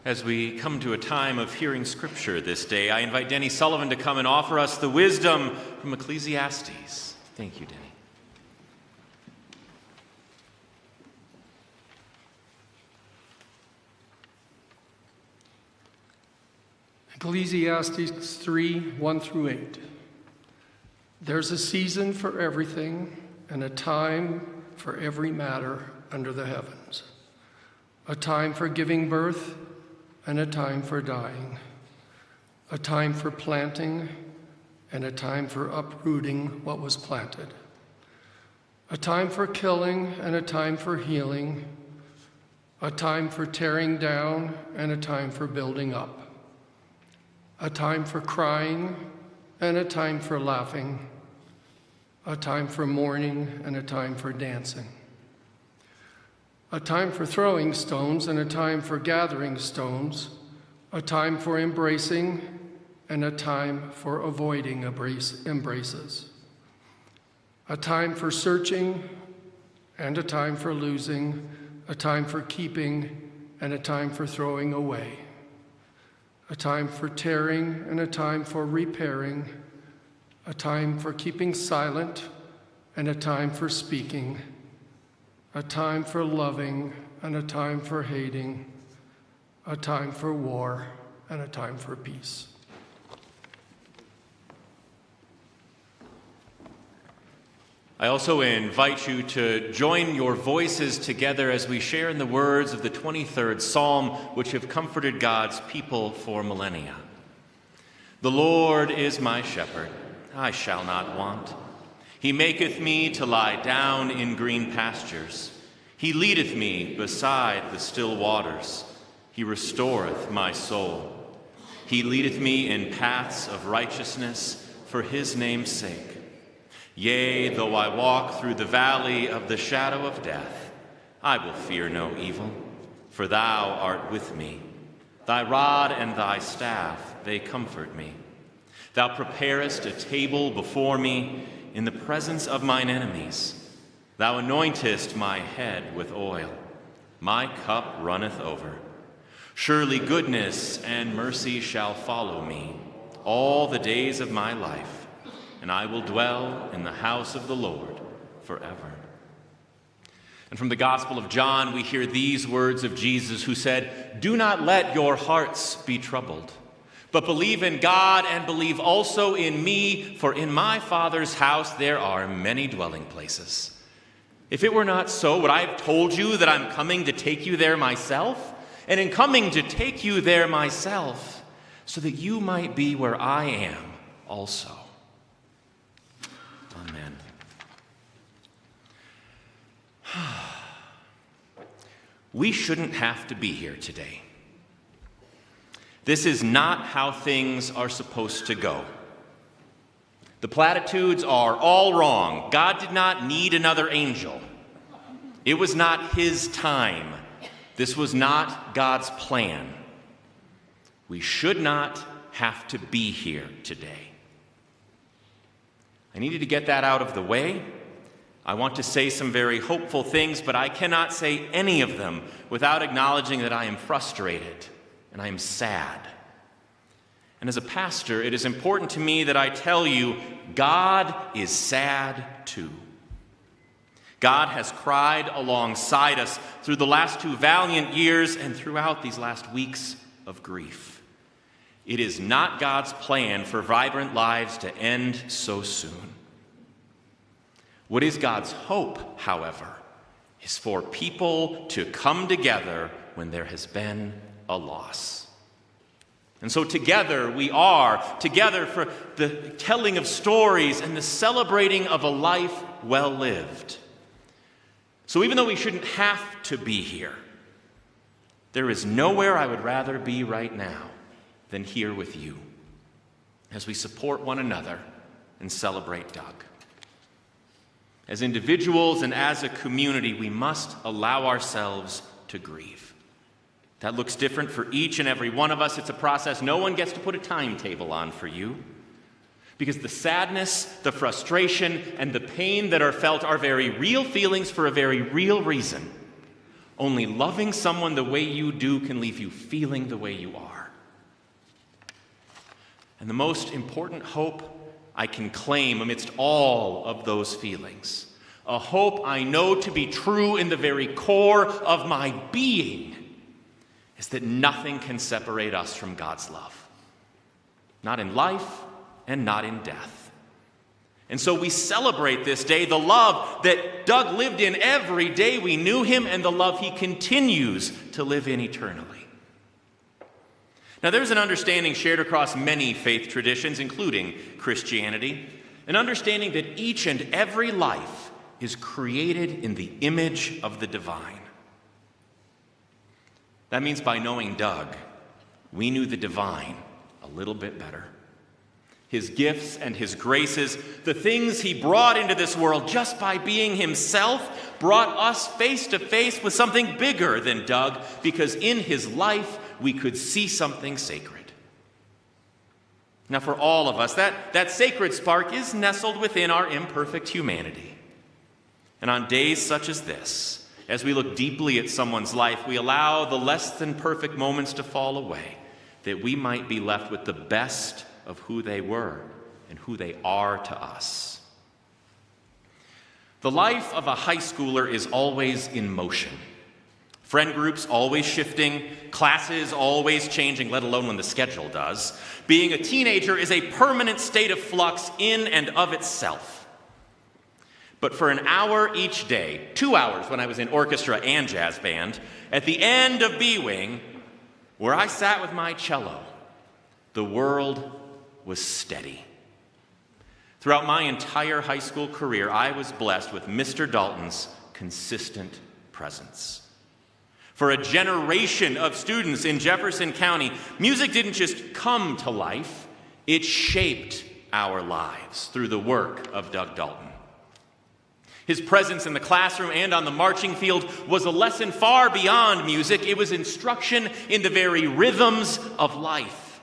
As we come to a time of hearing Scripture this day, I invite Denny Sullivan to come and offer us the wisdom from Ecclesiastes. Thank you, Denny. Ecclesiastes 3, 1 through 8. There's a season for everything and a time for every matter under the heavens. A time for giving birth and a time for dying. A time for planting and a time for uprooting what was planted. A time for killing and a time for healing. A time for tearing down and a time for building up. A time for crying and a time for laughing. A time for mourning and a time for dancing. a time for throwing stones and a time for gathering stones, a time for embracing and a time for avoiding embraces, a time for searching and a time for losing, a time for keeping and a time for throwing away, a time for tearing and a time for repairing, a time for keeping silent and a time for speaking, a time for loving and a time for hating, a time for war and a time for peace. I also invite you to join your voices together as we share in the words of the 23rd Psalm, which have comforted God's people for millennia. The Lord is my shepherd, I shall not want. He maketh me to lie down in green pastures. He leadeth me beside the still waters. He restoreth my soul. He leadeth me in paths of righteousness for his name's sake. Yea, though I walk through the valley of the shadow of death, I will fear no evil, for thou art with me. Thy rod and thy staff, they comfort me. Thou preparest a table before me in the presence of mine enemies. Thou anointest my head with oil. My cup runneth over. Surely goodness and mercy shall follow me all the days of my life, and I will dwell in the house of the Lord forever. And from the Gospel of John, we hear these words of Jesus, who said, "Do not let your hearts be troubled, but believe in God and believe also in me, for in my Father's house there are many dwelling places. If it were not so, would I have told you that I'm coming to take you there myself? And in coming to take you there myself, so that you might be where I am also." Amen. We shouldn't have to be here today. This is not how things are supposed to go. The platitudes are all wrong. God did not need another angel. It was not his time. This was not God's plan. We should not have to be here today. I needed to get that out of the way. I want to say some very hopeful things, but I cannot say any of them without acknowledging that I am frustrated and I am sad. And as a pastor, it is important to me that I tell you, God is sad too. God has cried alongside us through the last 2 valiant years and throughout these last weeks of grief. It is not God's plan for vibrant lives to end so soon. What is God's hope, however, is for people to come together when there has been a loss. And so together we are, together for the telling of stories and the celebrating of a life well lived. So even though we shouldn't have to be here, there is nowhere I would rather be right now than here with you as we support one another and celebrate Doug. As individuals and as a community, we must allow ourselves to grieve. That looks different for each and every one of us. It's a process no one gets to put a timetable on for you, because the sadness, the frustration, and the pain that are felt are very real feelings for a very real reason. Only loving someone the way you do can leave you feeling the way you are. And the most important hope I can claim amidst all of those feelings, a hope I know to be true in the very core of my being, is that nothing can separate us from God's love. Not in life and not in death. And so we celebrate this day the love that Doug lived in every day we knew him, and the love he continues to live in eternally. Now, there's an understanding shared across many faith traditions, including Christianity, an understanding that each and every life is created in the image of the divine. That means by knowing Doug, we knew the divine a little bit better. His gifts and his graces, the things he brought into this world just by being himself, brought us face to face with something bigger than Doug, because in his life we could see something sacred. Now, for all of us, that sacred spark is nestled within our imperfect humanity. And on days such as this, as we look deeply at someone's life, we allow the less than perfect moments to fall away, that we might be left with the best of who they were and who they are to us. The life of a high schooler is always in motion. Friend groups always shifting, classes always changing, let alone when the schedule does. Being a teenager is a permanent state of flux in and of itself. But for an hour each day, 2 hours when I was in orchestra and jazz band, at the end of B-Wing, where I sat with my cello, the world was steady. Throughout my entire high school career, I was blessed with Mr. Dalton's consistent presence. For a generation of students in Jefferson County, music didn't just come to life, it shaped our lives through the work of Doug Dalton. His presence in the classroom and on the marching field was a lesson far beyond music. It was instruction in the very rhythms of life.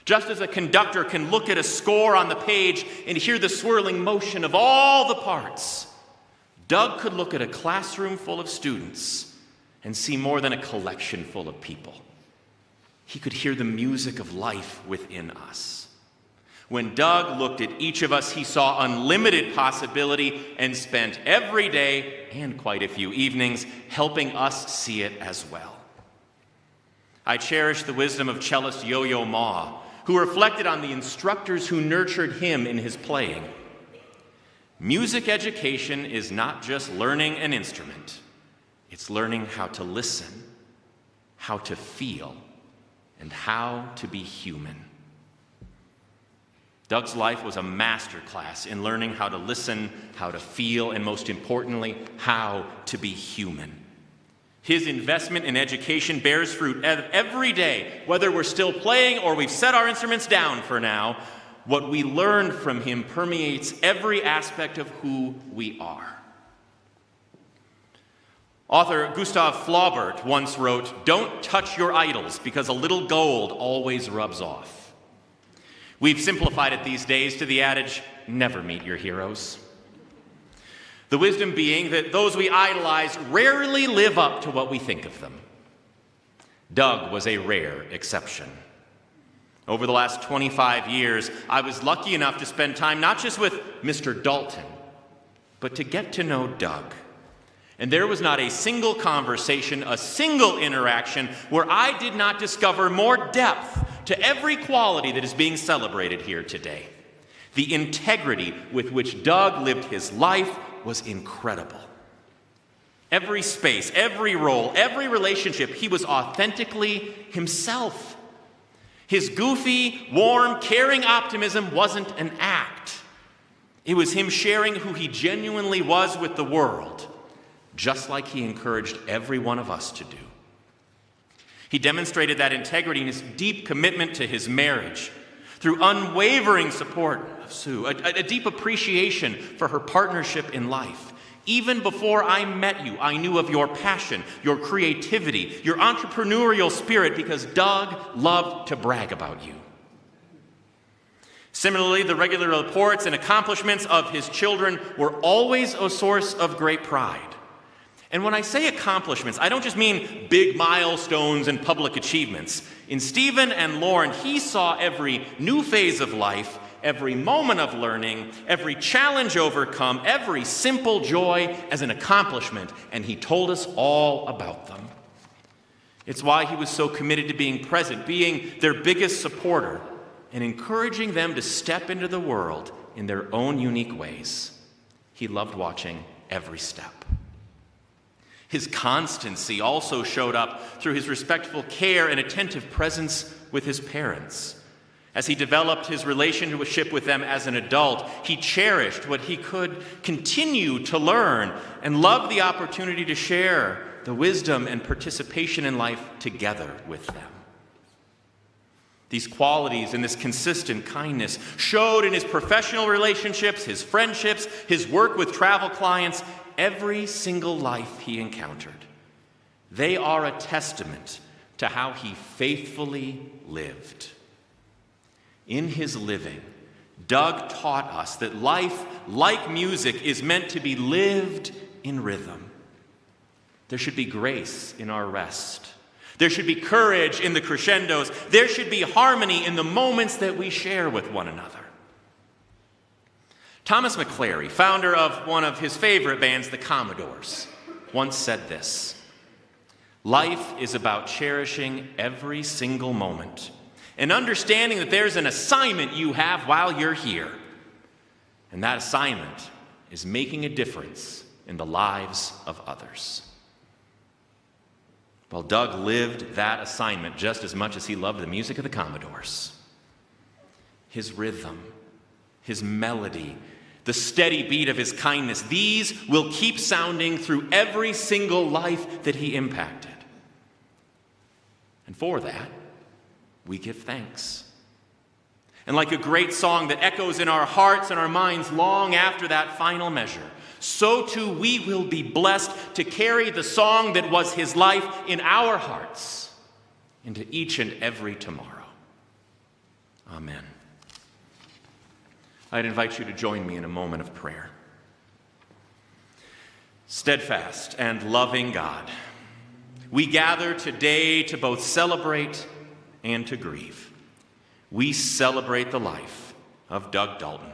Just as a conductor can look at a score on the page and hear the swirling motion of all the parts, Doug could look at a classroom full of students and see more than a collection full of people. He could hear the music of life within us. When Doug looked at each of us, he saw unlimited possibility and spent every day, and quite a few evenings, helping us see it as well. I cherish the wisdom of cellist Yo-Yo Ma, who reflected on the instructors who nurtured him in his playing. Music education is not just learning an instrument. It's learning how to listen, how to feel, and how to be human. Doug's life was a masterclass in learning how to listen, how to feel, and most importantly, how to be human. His investment in education bears fruit every day, whether we're still playing or we've set our instruments down for now. What we learn from him permeates every aspect of who we are. Author Gustav Flaubert once wrote, "Don't touch your idols because a little gold always rubs off." We've simplified it these days to the adage, never meet your heroes. The wisdom being that those we idolize rarely live up to what we think of them. Doug was a rare exception. Over the last 25 years, I was lucky enough to spend time not just with Mr. Dalton, but to get to know Doug. And there was not a single conversation, a single interaction where I did not discover more depth to every quality that is being celebrated here today. The integrity with which Doug lived his life was incredible. Every space, every role, every relationship, he was authentically himself. His goofy, warm, caring optimism wasn't an act. It was him sharing who he genuinely was with the world, just like he encouraged every one of us to do. He demonstrated that integrity in his deep commitment to his marriage, through unwavering support of Sue, a deep appreciation for her partnership in life. Even before I met you, I knew of your passion, your creativity, your entrepreneurial spirit, because Doug loved to brag about you. Similarly, the regular reports and accomplishments of his children were always a source of great pride. And when I say accomplishments, I don't just mean big milestones and public achievements. In Stephen and Lauren, he saw every new phase of life, every moment of learning, every challenge overcome, every simple joy as an accomplishment, and he told us all about them. It's why he was so committed to being present, being their biggest supporter, and encouraging them to step into the world in their own unique ways. He loved watching every step. His constancy also showed up through his respectful care and attentive presence with his parents. As he developed his relationship with them as an adult, he cherished what he could continue to learn and loved the opportunity to share the wisdom and participation in life together with them. These qualities and this consistent kindness showed in his professional relationships, his friendships, his work with travel clients, every single life he encountered. They are a testament to how he faithfully lived. In his living, Doug taught us that life, like music, is meant to be lived in rhythm. There should be grace in our rest. There should be courage in the crescendos. There should be harmony in the moments that we share with one another. Thomas McClary, founder of one of his favorite bands, the Commodores, once said this: "Life is about cherishing every single moment and understanding that there's an assignment you have while you're here. And that assignment is making a difference in the lives of others." Well, Doug lived that assignment just as much as he loved the music of the Commodores. His rhythm, his melody, the steady beat of his kindness, these will keep sounding through every single life that he impacted. And for that, we give thanks. And like a great song that echoes in our hearts and our minds long after that final measure, so too we will be blessed to carry the song that was his life in our hearts into each and every tomorrow. Amen. I'd invite you to join me in a moment of prayer. Steadfast and loving God, we gather today to both celebrate and to grieve. We celebrate the life of Doug Dalton.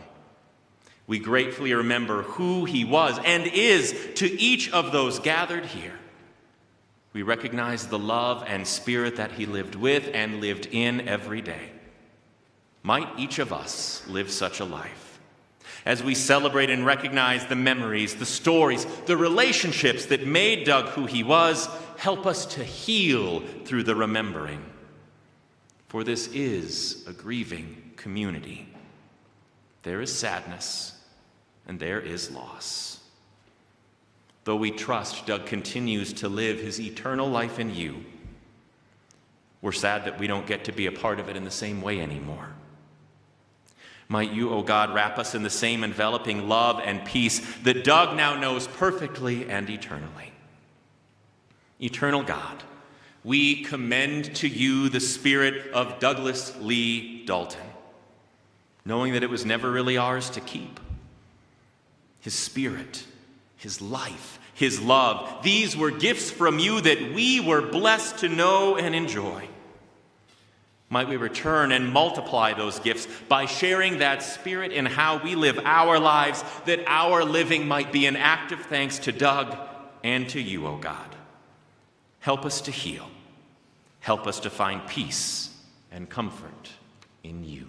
We gratefully remember who he was and is to each of those gathered here. We recognize the love and spirit that he lived with and lived in every day. Might each of us live such a life. As we celebrate and recognize the memories, the stories, the relationships that made Doug who he was, help us to heal through the remembering. For this is a grieving community. There is sadness and there is loss. Though we trust Doug continues to live his eternal life in you, we're sad that we don't get to be a part of it in the same way anymore. Might you, O God, wrap us in the same enveloping love and peace that Doug now knows perfectly and eternally. Eternal God, we commend to you the spirit of Douglas Lee Dalton, knowing that it was never really ours to keep. His spirit, his life, his love, these were gifts from you that we were blessed to know and enjoy. Might we return and multiply those gifts by sharing that spirit in how we live our lives, that our living might be an act of thanks to Doug and to you, O God. Help us to heal. Help us to find peace and comfort in you.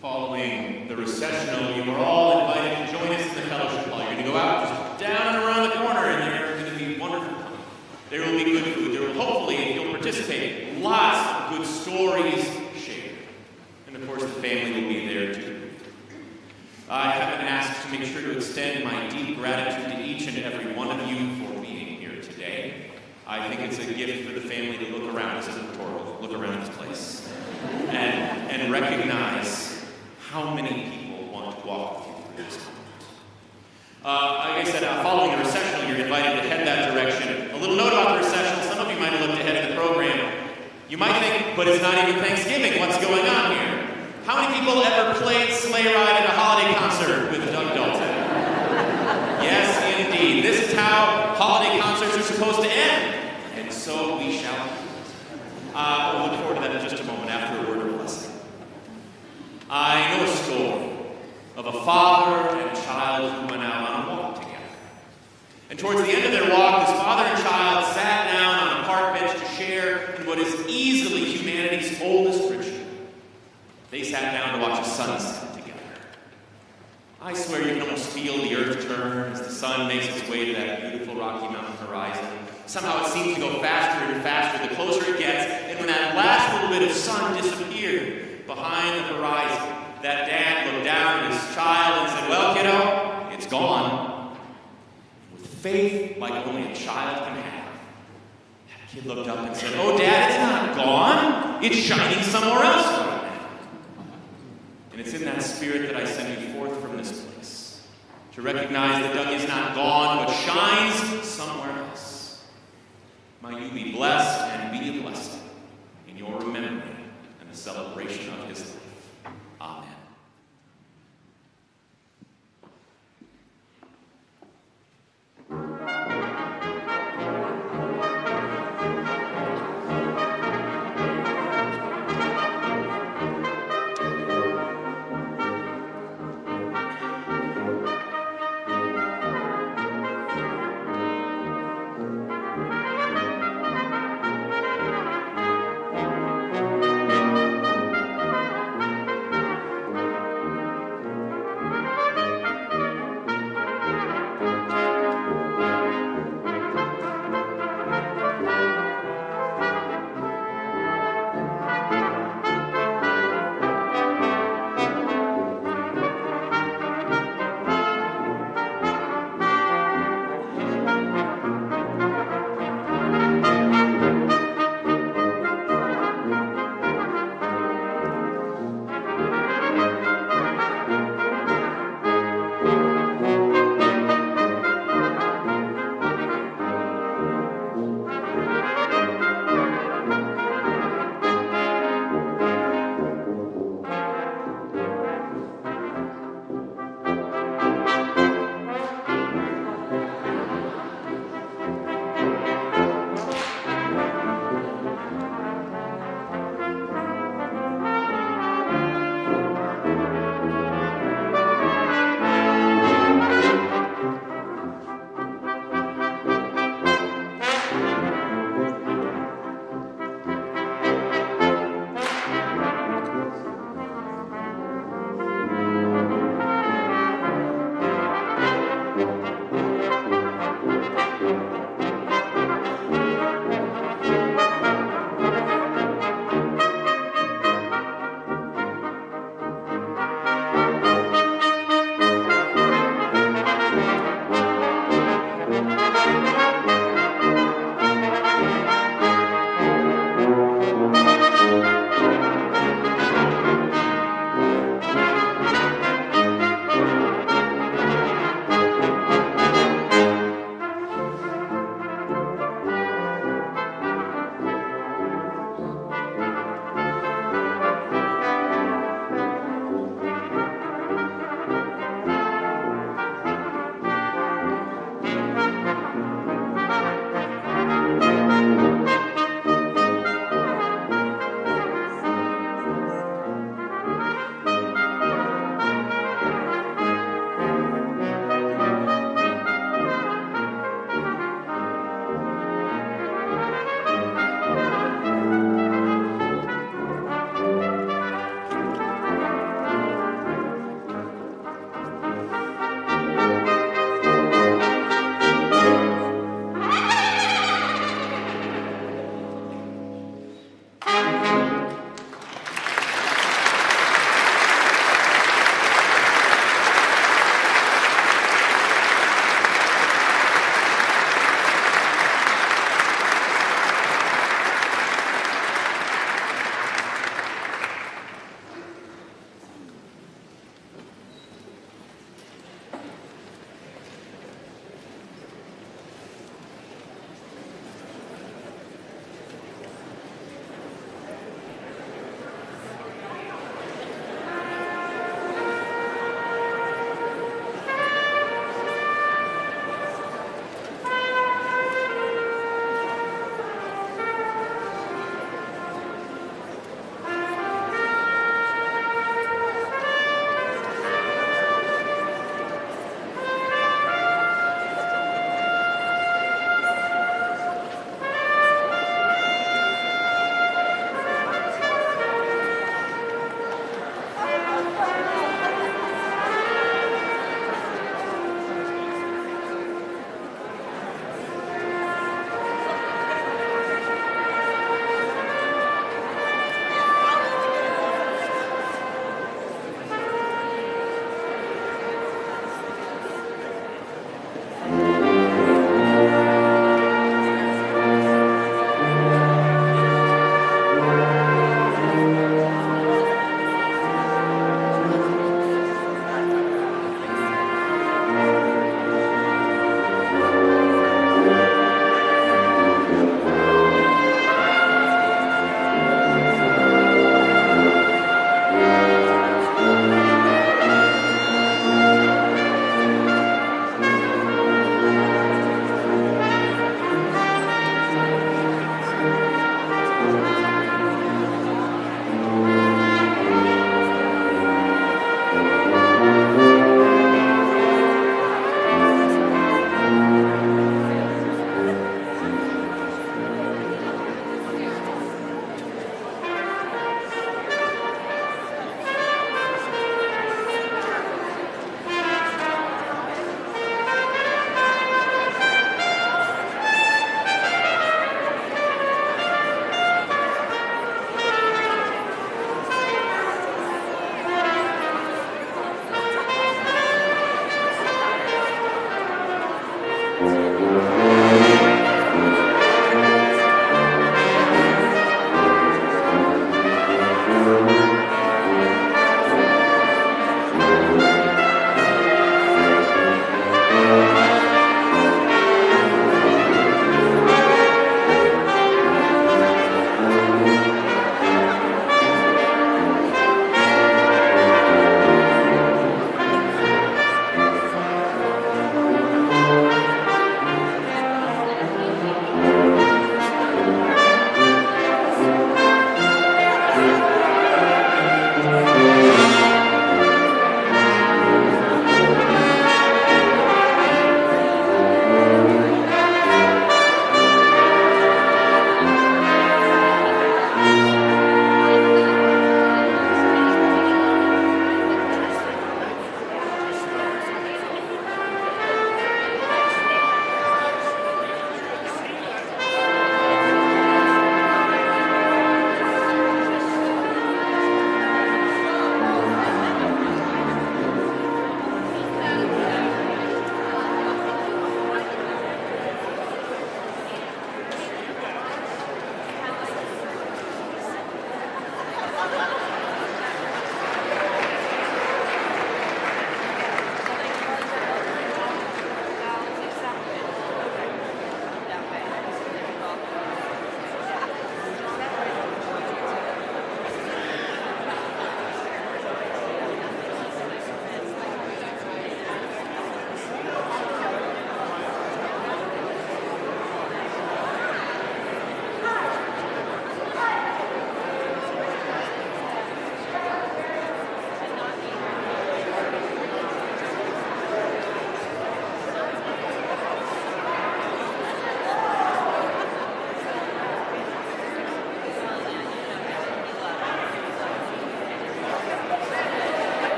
Following the recessional, you are all invited to join us in the fellowship hall. You're going to go out just down and around the corner, and there's going to be wonderful company. There will be good food. There will hopefully, if you'll participate, lots of good stories shared. And of course, the family will be there too. I have been asked to make sure to extend my deep gratitude to each and every one of you for being here today. I think it's a gift for the family to look around. This isn't rhetorical. Look around this place and recognize how many people want to walk with you through this moment. Like I said, following the recessional, you're invited to head that direction. A little note about the recessional. Some of you might have looked ahead of the program. You might think, but it's not even Thanksgiving. What's going on here? How many people ever played Sleigh Ride at a holiday concert with Doug Dalton? Yes, indeed. This is how holiday concerts are supposed to end. And so we shall. We'll look forward to that in just a moment after a word of blessing. I know a story of a father and child who went out on a walk together. And towards the end of their walk, this father and child sat down on a park bench to share in what is easily humanity's oldest ritual. They sat down to watch a sunset together. I swear you can almost feel the earth turn as the sun makes its way to that beautiful Rocky Mountain horizon. Somehow it seems to go faster and faster the closer it gets, and when that last little bit of sun disappeared behind the horizon, that dad looked down at his child and said, "Well, kiddo, it's gone." With faith like only a child can have, that kid looked up and said, "Oh, Dad, it's not gone. It's shining somewhere else right now." And it's in that spirit that I send you forth from this place, to recognize that Doug is not gone, but shines somewhere else. Might you be blessed and be a blessing in your remembering and the celebration of his life. Amen.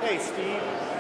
Hey, Steve.